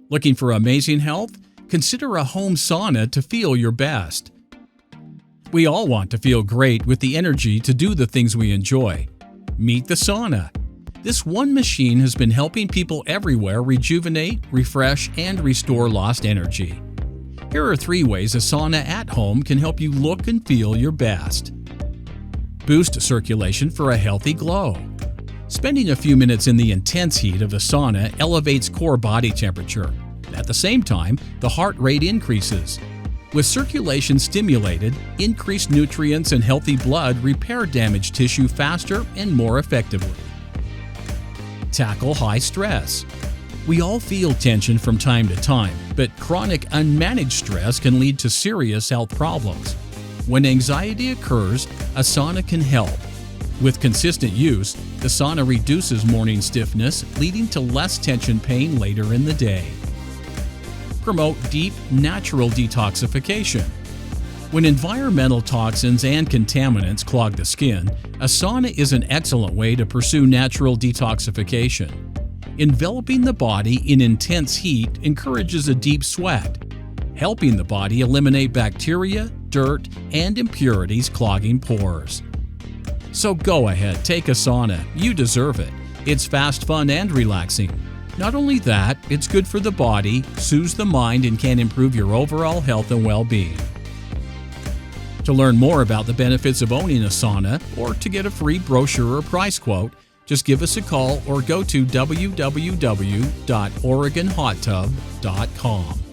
Looking for amazing health? Consider a home sauna to feel your best. We all want to feel great with the energy to do the things we enjoy. Meet the sauna. This one machine has been helping people everywhere rejuvenate, refresh, and restore lost energy. Here are 3 ways a sauna at home can help you look and feel your best. Boost circulation for a healthy glow. Spending a few minutes in the intense heat of the sauna elevates core body temperature. At the same time, the heart rate increases. With circulation stimulated, increased nutrients and healthy blood repair damaged tissue faster and more effectively. Tackle high stress. We all feel tension from time to time, but chronic unmanaged stress can lead to serious health problems. When anxiety occurs, a sauna can help. With consistent use, the sauna reduces morning stiffness, leading to less tension pain later in the day. Promote deep, natural detoxification. When environmental toxins and contaminants clog the skin, a sauna is an excellent way to pursue natural detoxification. Enveloping the body in intense heat encourages a deep sweat, helping the body eliminate bacteria, dirt, and impurities clogging pores. So go ahead, take a sauna. You deserve it. It's fast, fun, and relaxing. Not only that, it's good for the body, soothes the mind, and can improve your overall health and well-being. To learn more about the benefits of owning a sauna or to get a free brochure or price quote, just give us a call or go to www.oregonhottub.com.